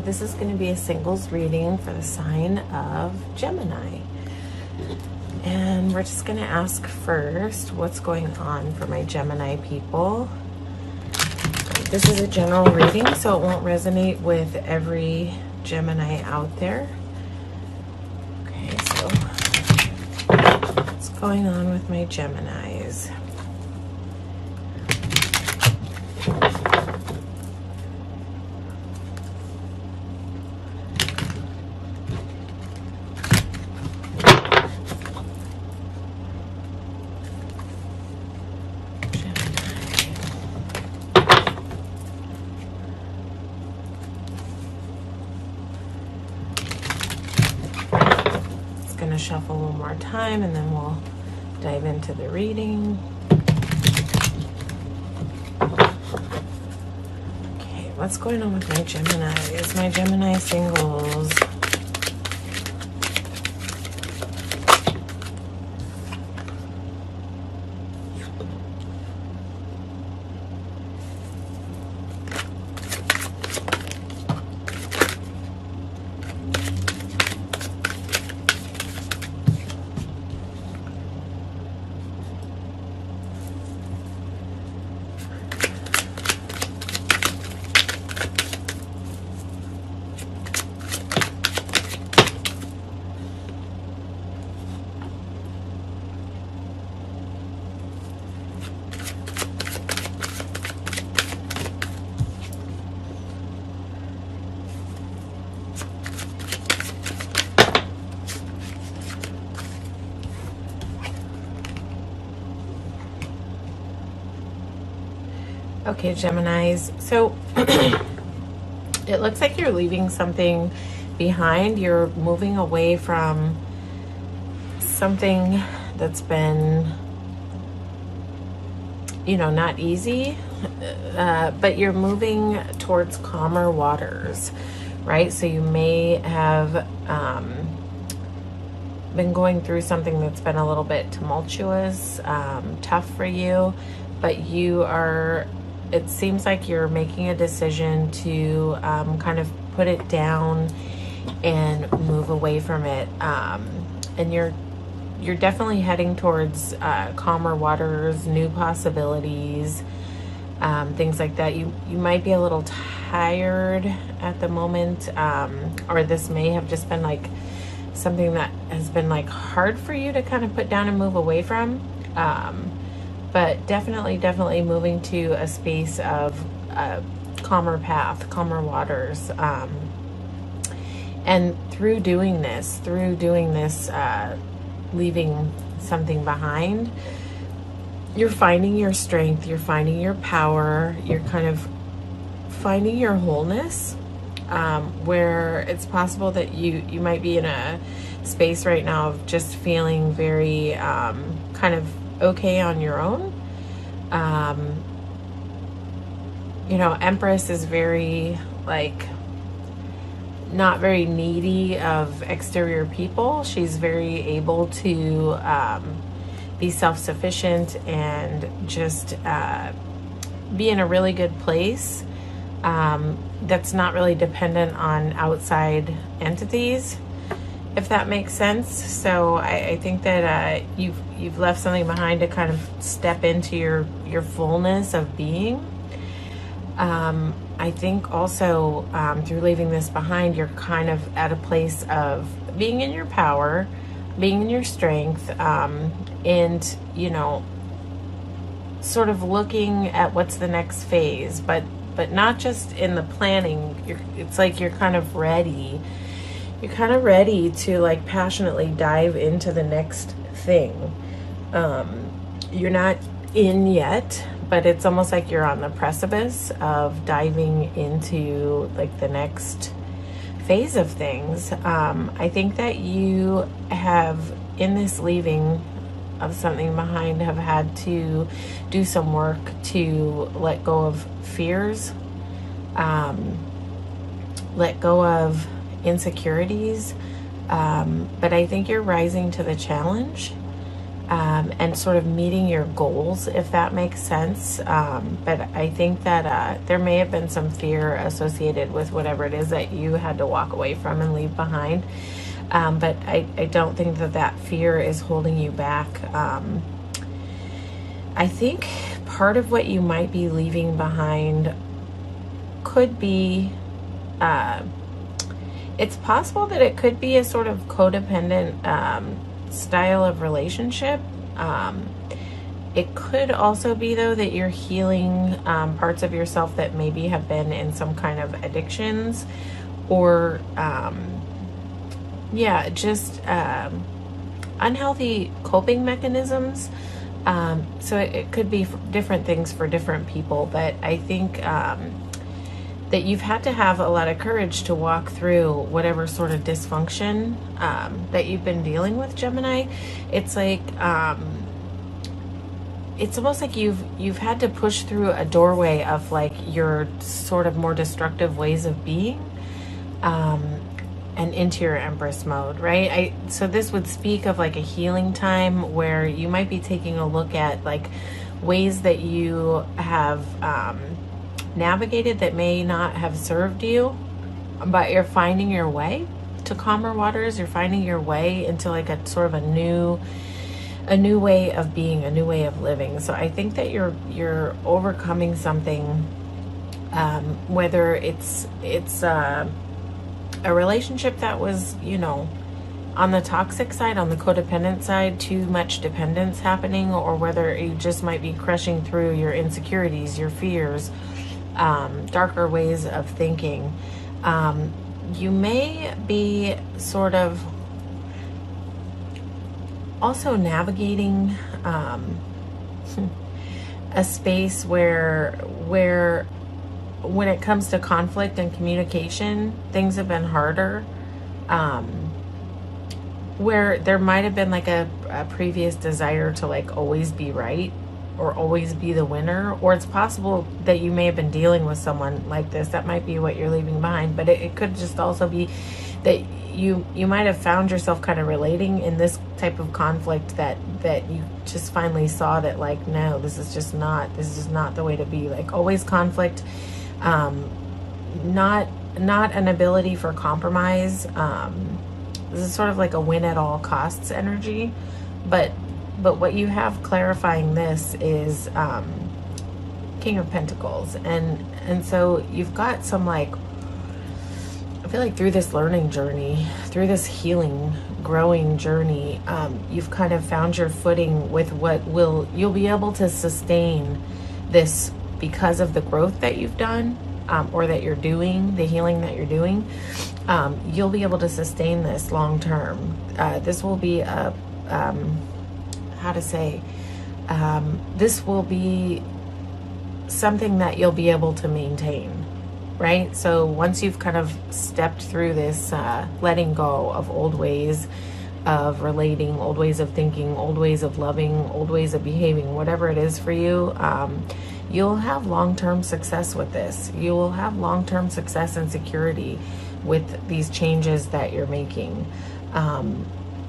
This is going to be a singles reading for the sign of Gemini. And we're just going to ask first what's going on for my Gemini people. This is a general reading, so it won't resonate with every Gemini out there. Okay, so what's going on with my Geminis? Going to shuffle one more time and then we'll dive into the reading. Okay, what's going on with my Gemini? Is my Gemini singles? Okay, Geminis, so it looks like you're leaving something behind. You're moving away from something that's been, you know, not easy, but you're moving towards calmer waters, right? So you may have been going through something that's been a little bit tumultuous, tough for you, but you are... It seems like you're making a decision to kind of put it down and move away from it. And you're definitely heading towards calmer waters, new possibilities, things like that. You might be a little tired at the moment, or this may have just been like something that has been like hard for you to kind of put down and move away from. But definitely moving to a space of calmer path, calmer waters. And through doing this, leaving something behind, you're finding your strength, you're finding your power, you're kind of finding your wholeness, where it's possible that you might be in a space right now of just feeling very kind of okay on your own. You know, Empress is very like not very needy of exterior people. She's very able to be self-sufficient and just be in a really good place that's not really dependent on outside entities, if that makes sense. So I think that you've left something behind to kind of step into your fullness of being. I think also through leaving this behind, you're kind of at a place of being in your power, being in your strength, and, you know, sort of looking at what's the next phase, but not just in the planning. It's like you're kind of ready. You're kind of ready to like passionately dive into the next thing. You're not in yet, but it's almost like you're on the precipice of diving into like the next phase of things. I think that you have, in this leaving of something behind, have had to do some work to let go of fears, let go of insecurities, but I think you're rising to the challenge. and sort of meeting your goals, if that makes sense. But I think that there may have been some fear associated with whatever it is that you had to walk away from and leave behind. But I don't think that that fear is holding you back. I think part of what you might be leaving behind could be, it's possible that it could be a sort of codependent style of relationship. It could also be, though, that you're healing parts of yourself that maybe have been in some kind of addictions or, yeah, just unhealthy coping mechanisms. So it could be different things for different people, but I think that you've had to have a lot of courage to walk through whatever sort of dysfunction that you've been dealing with, Gemini. It's like it's almost like you've had to push through a doorway of like your sort of more destructive ways of being, and into your Empress mode, right? So this would speak of like a healing time where you might be taking a look at like ways that you have navigated that may not have served you, but you're finding your way to calmer waters. You're finding your way into like a sort of a new way of being, a new way of living. So I think that you're overcoming something, whether it's a relationship that was, you know, on the toxic side, on the codependent side, too much dependence happening, or whether you just might be crushing through your insecurities, your fears, darker ways of thinking. You may be sort of also navigating a space where when it comes to conflict and communication, things have been harder, where there might have been like a previous desire to like always be right or always be the winner, or it's possible that you may have been dealing with someone like this. That might be what you're leaving behind, but it could just also be that you might have found yourself kind of relating in this type of conflict that you just finally saw that like, no, this is not the way to be. Like always conflict, not an ability for compromise. This is sort of like a win at all costs energy, but what you have clarifying this is King of Pentacles, and so you've got some like, I feel like through this learning journey, through this healing, growing journey, you've kind of found your footing with you'll be able to sustain this because of the growth that you've done, or that you're doing, the healing that you're doing. You'll be able to sustain this long term. This will be this will be something that you'll be able to maintain, right? So once you've kind of stepped through this letting go of old ways of relating, old ways of thinking, old ways of loving, old ways of behaving, whatever it is for you, you'll have long-term success with this. You will have long-term success and security with these changes that you're making.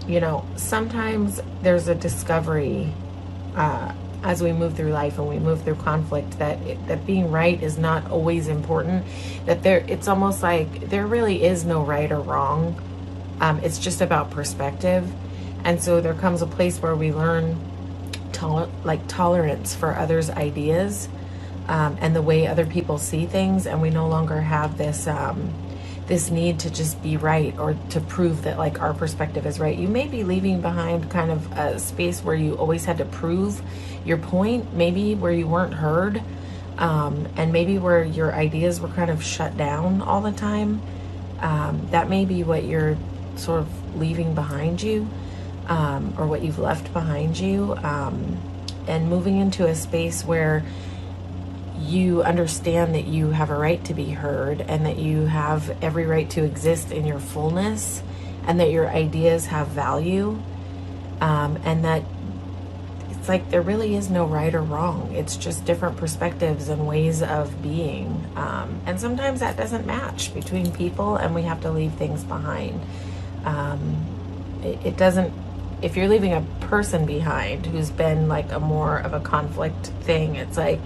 You know, sometimes there's a discovery as we move through life and we move through conflict that being right is not always important. That it's almost like there really is no right or wrong. It's just about perspective. And so there comes a place where we learn tolerance for others' ideas, and the way other people see things, and we no longer have this this need to just be right or to prove that like our perspective is right. You may be leaving behind kind of a space where you always had to prove your point, maybe where you weren't heard, and maybe where your ideas were kind of shut down all the time. That may be what you're sort of leaving behind you, or what you've left behind you, and moving into a space where you understand that you have a right to be heard, and that you have every right to exist in your fullness, and that your ideas have value, and that it's like there really is no right or wrong. It's just different perspectives and ways of being, and sometimes that doesn't match between people, and we have to leave things behind. It doesn't if you're leaving a person behind who's been like a more of a conflict thing, it's like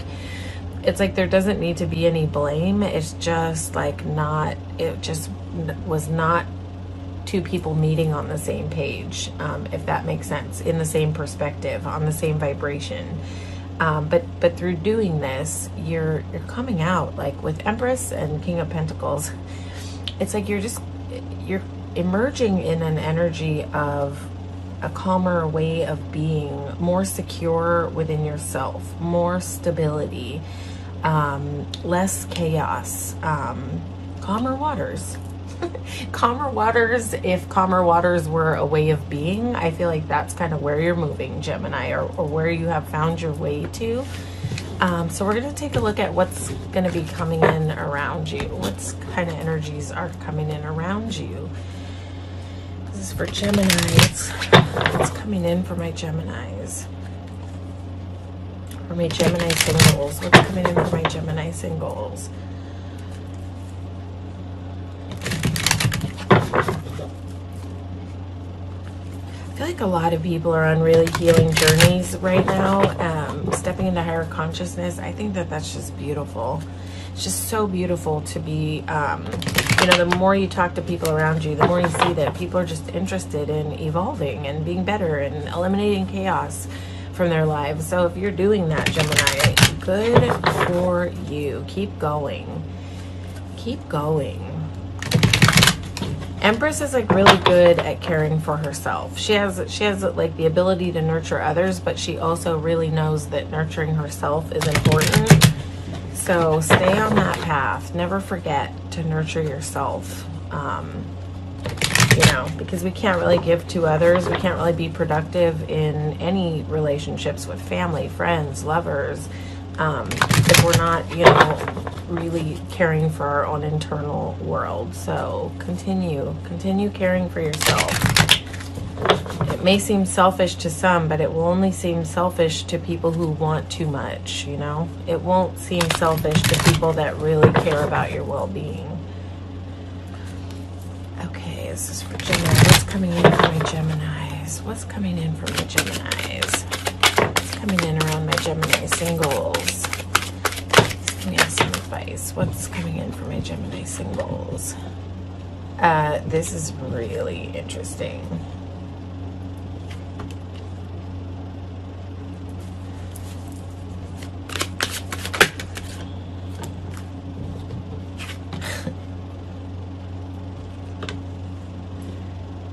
there doesn't need to be any blame. It's just like not, it just was not two people meeting on the same page, if that makes sense, in the same perspective, on the same vibration. But through doing this, you're coming out like with Empress and King of Pentacles. It's like you're emerging in an energy of a calmer way of being, more secure within yourself, more stability, less chaos, calmer waters. Calmer waters, if calmer waters were a way of being, I feel like that's kind of where you're moving, Gemini, or where you have found your way to. So we're going to take a look at what's going to be coming in around you. What kind of energies are coming in around you? This is for Gemini. It's coming in for my Geminis. For my Gemini singles. What's coming in for my Gemini singles? I feel like a lot of people are on really healing journeys right now, stepping into higher consciousness. I think that that's just beautiful. It's just so beautiful to be, you know, the more you talk to people around you, the more you see that people are just interested in evolving and being better and eliminating chaos from their lives. So if you're doing that, Gemini, good for you. Keep going. Keep going. Empress is like really good at caring for herself. She has like the ability to nurture others, but she also really knows that nurturing herself is important. So stay on that path. Never forget to nurture yourself. You know, because we can't really give to others. We can't really be productive in any relationships with family, friends, lovers, if we're not, you know, really caring for our own internal world. So continue caring for yourself. It may seem selfish to some, but it will only seem selfish to people who want too much, you know? It won't seem selfish to people that really care about your well-being. Okay, this is for Gemini. What's coming in for my Geminis? What's coming in for my Geminis? What's coming in around my Gemini singles? Give me some advice. What's coming in for my Gemini singles? This is really interesting.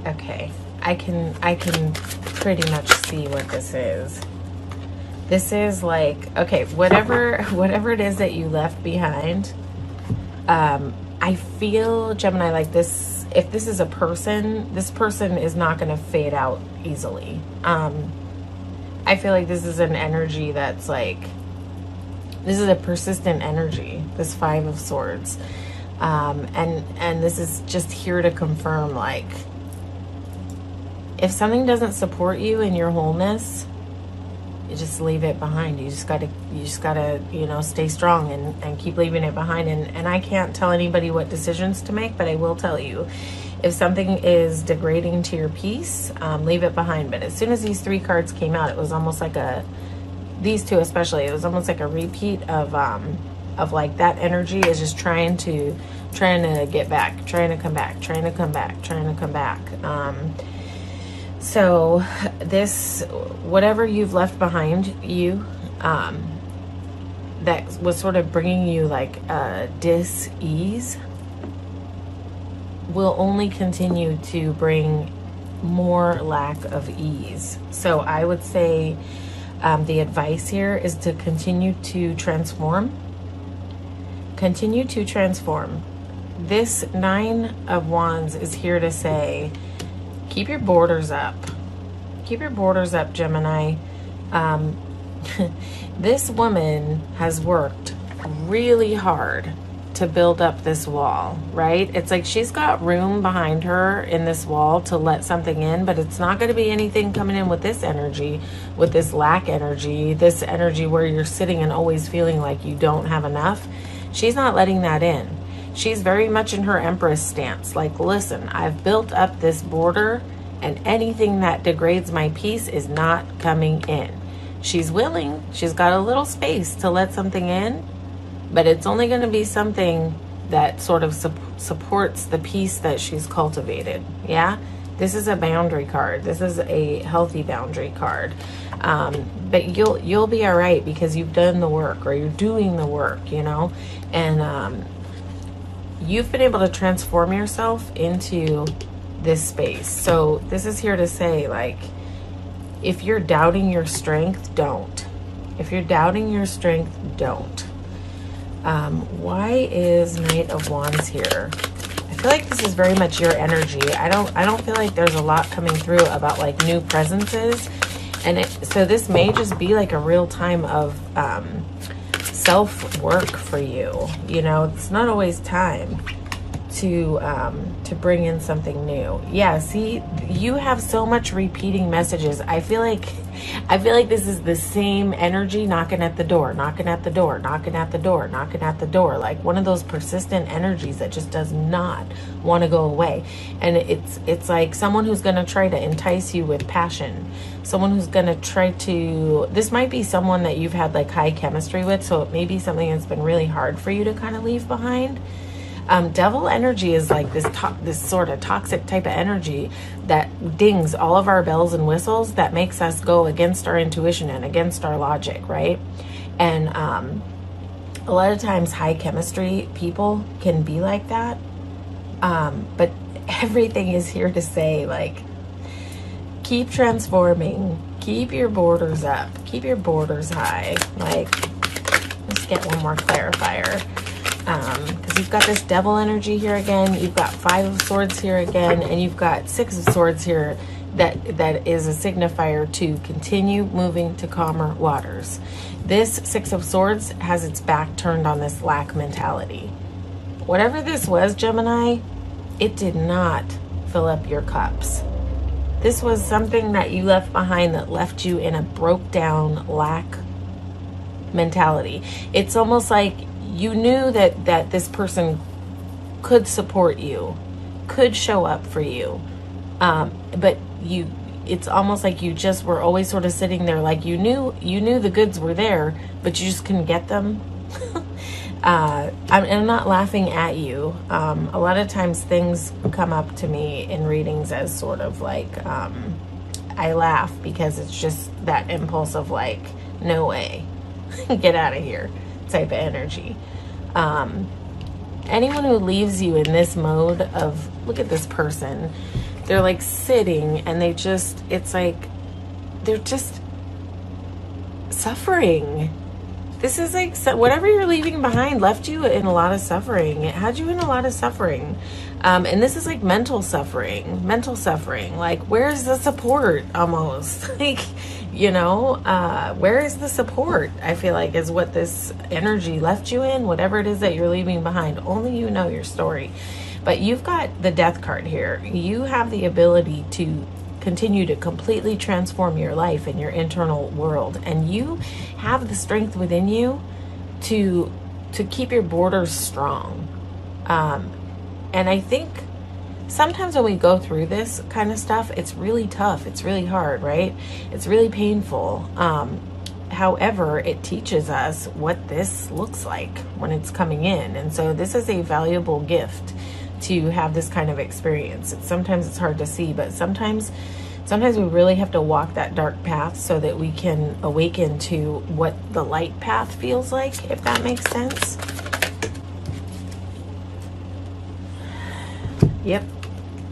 Okay, I can pretty much see what this is. This is like, okay, whatever it is that you left behind, I feel, Gemini, like this, if this is a person, this person is not going to fade out easily. I feel like this is an energy that's like, this is a persistent energy, this Five of Swords. And this is just here to confirm, like, if something doesn't support you in your wholeness, you just leave it behind. You just gotta, you know, stay strong and keep leaving it behind. And I can't tell anybody what decisions to make, but I will tell you, if something is degrading to your peace, leave it behind. But as soon as these three cards came out, it was almost like these two especially, it was almost like a repeat of like that energy is just trying to get back, trying to come back. So this, whatever you've left behind you, that was sort of bringing you like dis-ease, will only continue to bring more lack of ease. So I would say the advice here is to continue to transform. Continue to transform. This Nine of Wands is here to say, keep your borders up. Keep your borders up, Gemini. This woman has worked really hard to build up this wall, right? It's like she's got room behind her in this wall to let something in, but it's not going to be anything coming in with this energy, with this lack energy, this energy where you're sitting and always feeling like you don't have enough. She's not letting that in. She's very much in her Empress stance. Like, listen, I've built up this border and anything that degrades my peace is not coming in. She's willing, she's got a little space to let something in, but it's only going to be something that sort of supports the peace that she's cultivated. Yeah, this is a boundary card. This is a healthy boundary card. But you'll be all right because you've done the work, or you're doing the work, you know, and you've been able to transform yourself into this space. So this is here to say, like, if you're doubting your strength, don't. If you're doubting your strength, don't. Why is Knight of Wands here? I feel like this is very much your energy. I don't feel like there's a lot coming through about like new presences. And so this may just be like a real time of self-work for you. You know, it's not always time to bring in something new. Yeah, see, you have so much repeating messages. I feel like this is the same energy knocking at the door, knocking at the door, knocking at the door, knocking at the door, like one of those persistent energies that just does not want to go away. And it's like someone who's going to try to entice you with passion, someone who's going to try to, this might be someone that you've had like high chemistry with, so it may be something that's been really hard for you to kind of leave behind. Devil energy is like this sort of toxic type of energy that dings all of our bells and whistles, that makes us go against our intuition and against our logic, right? And a lot of times high chemistry people can be like that. But everything is here to say, like, keep transforming, keep your borders up, keep your borders high. Like, let's get one more clarifier. Because you've got this devil energy here again, you've got 5 of swords here again, and you've got 6 of swords here that is a signifier to continue moving to calmer waters. This 6 of swords has its back turned on this lack mentality. Whatever this was, Gemini, it did not fill up your cups. This was something that you left behind that left you in a broke down lack mentality. It's almost like you knew that this person could support you, could show up for you, but it's almost like you just were always sort of sitting there, like you knew the goods were there, but you just couldn't get them. I'm not laughing at you. A lot of times things come up to me in readings as sort of like, I laugh because it's just that impulse of like, no way, get out of here type of energy. Anyone who leaves you in this mode of, look at this person, they're like sitting and it's like they're just suffering. This is like, whatever you're leaving behind left you in a lot of suffering. It had you in a lot of suffering. And this is like mental suffering, like, where's the support almost? Like, you know, where is the support? I feel like is what this energy left you in, whatever it is that you're leaving behind. Only you know your story. But you've got the Death card here. You have the ability to continue to completely transform your life and your internal world. And you have the strength within you to keep your borders strong. And I think sometimes when we go through this kind of stuff, it's really tough. It's really hard, right? It's really painful. However, it teaches us what this looks like when it's coming in. And so this is a valuable gift to have this kind of experience. Sometimes it's hard to see, but sometimes we really have to walk that dark path so that we can awaken to what the light path feels like, if that makes sense. Yep.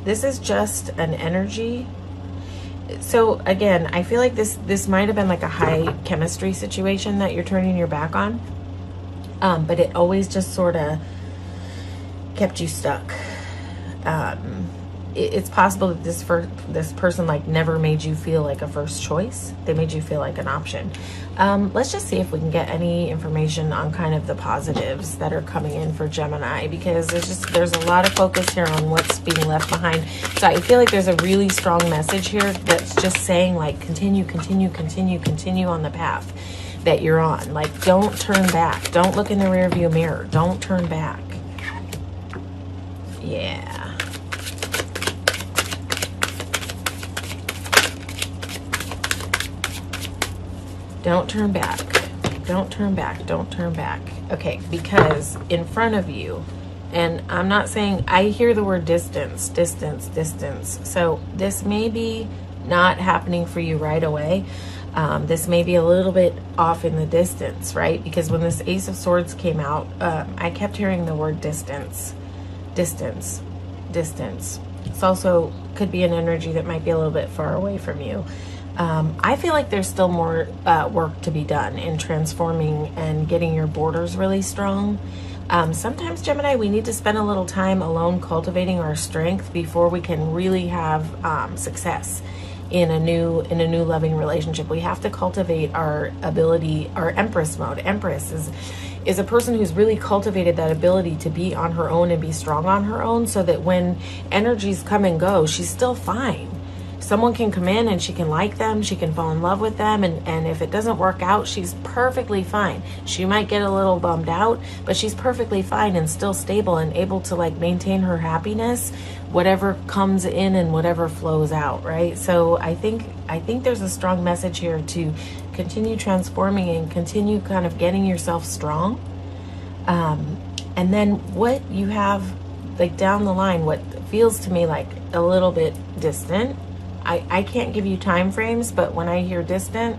This is just an energy. So again, I feel like this might have been like a high chemistry situation that you're turning your back on. But it always just sort of kept you stuck. It's possible that this person like never made you feel like a first choice. They made you feel like an option. Let's just see if we can get any information on kind of the positives that are coming in for Gemini, because there's a lot of focus here on what's being left behind. So I feel like there's a really strong message here that's just saying like continue on the path that you're on. Like, don't turn back. Don't look in the rearview mirror. Don't turn back. Yeah. Don't turn back. Don't turn back. Don't turn back. Okay, because in front of you, and I'm not saying, I hear the word distance, distance, distance. So this may be not happening for you right away. This may be a little bit off in the distance, right? Because when this Ace of Swords came out, I kept hearing the word distance, distance, distance. It's also could be an energy that might be a little bit far away from you. I feel like there's still more work to be done in transforming and getting your borders really strong. Sometimes, Gemini, we need to spend a little time alone cultivating our strength before we can really have success in a new loving relationship. We have to cultivate our ability, our Empress mode. Empress is a person who's really cultivated that ability to be on her own and be strong on her own, so that when energies come and go, she's still fine. Someone can come in and she can like them, she can fall in love with them, and if it doesn't work out, she's perfectly fine. She might get a little bummed out, but she's perfectly fine and still stable and able to like maintain her happiness, whatever comes in and whatever flows out, right? So I think there's a strong message here to continue transforming and continue kind of getting yourself strong. And then what you have like down the line, what feels to me like a little bit distant, I can't give you time frames, but when I hear distant,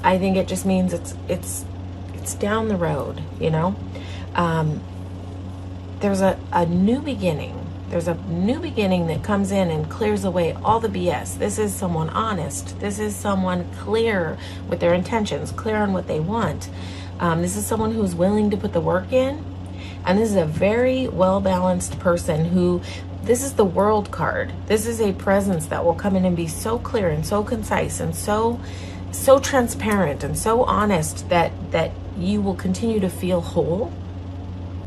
I think it just means it's down the road, you know? There's a new beginning. There's a new beginning that comes in and clears away all the BS. This is someone honest. This is someone clear with their intentions, clear on what they want. This is someone who's willing to put the work in. And this is a very well-balanced person who, this is the World card. This is a presence that will come in and be so clear and so concise and so transparent and so honest that you will continue to feel whole.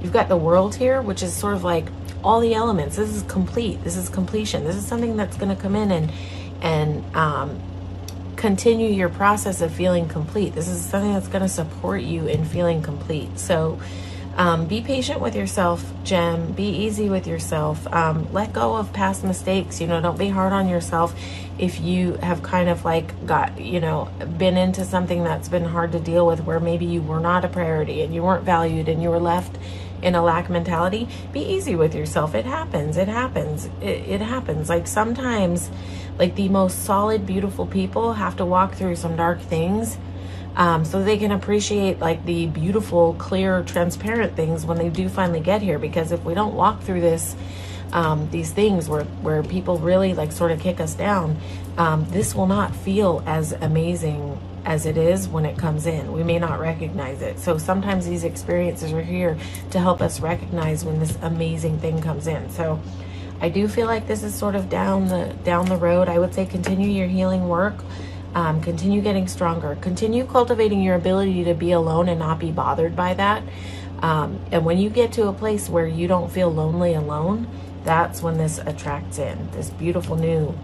You've got the World here, which is sort of like all the elements. This is complete. This is completion. This is something that's going to come in and continue your process of feeling complete. This is something that's going to support you in feeling complete. So be patient with yourself, Gem. Be easy with yourself. Let go of past mistakes. You know, don't be hard on yourself if you have kind of like got, you know, been into something that's been hard to deal with, where maybe you were not a priority and you weren't valued and you were left in a lack mentality. Be easy with yourself. It happens. It happens. It happens. Like sometimes, like the most solid, beautiful people have to walk through some dark things so they can appreciate like the beautiful, clear, transparent things when they do finally get here. Because if we don't walk through this, these things where people really like sort of kick us down, this will not feel as amazing as it is when it comes in. We may not recognize it. So sometimes these experiences are here to help us recognize when this amazing thing comes in. So I do feel like this is sort of down the road. I would say continue your healing work. Continue getting stronger. Continue cultivating your ability to be alone and not be bothered by that. And when you get to a place where you don't feel lonely alone, that's when this attracts in. This beautiful, new,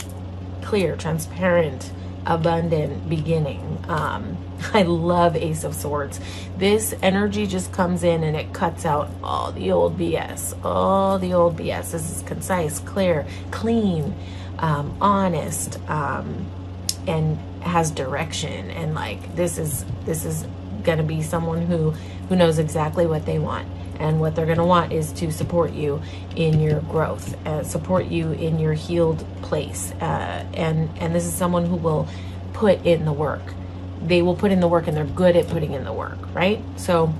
clear, transparent, abundant beginning. I love Ace of Swords. This energy just comes in and it cuts out all the old BS. All the old BS. This is concise, clear, clean, honest, and has direction. And like this is gonna be someone who knows exactly what they want, and what they're gonna want is to support you in your growth, support you in your healed place, and this is someone who will put in the work. They will put in the work, and they're good at putting in the work, right? So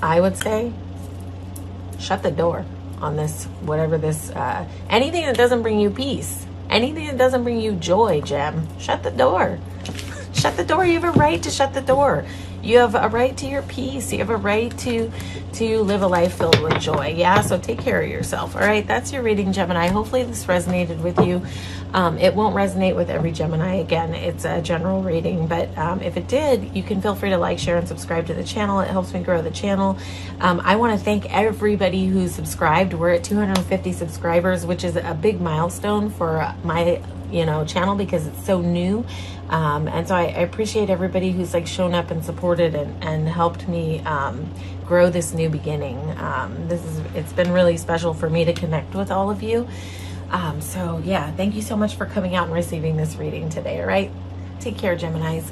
I would say shut the door on this, whatever this, anything that doesn't bring you peace, anything that doesn't bring you joy, Gem, shut the door. Shut the door. You have a right to shut the door. You have a right to your peace. You have a right to live a life filled with joy. Yeah, so take care of yourself. All right, that's your reading, Gemini. Hopefully this resonated with you. It won't resonate with every Gemini. Again, it's a general reading, but if it did, you can feel free to like, share, and subscribe to the channel. It helps me grow the channel. I want to thank everybody who subscribed. We're at 250 subscribers, which is a big milestone for my channel, because it's so new. And so I appreciate everybody who's like shown up and supported and helped me grow this new beginning. It's been really special for me to connect with all of you. So yeah, thank you so much for coming out and receiving this reading today. All right, take care, Geminis.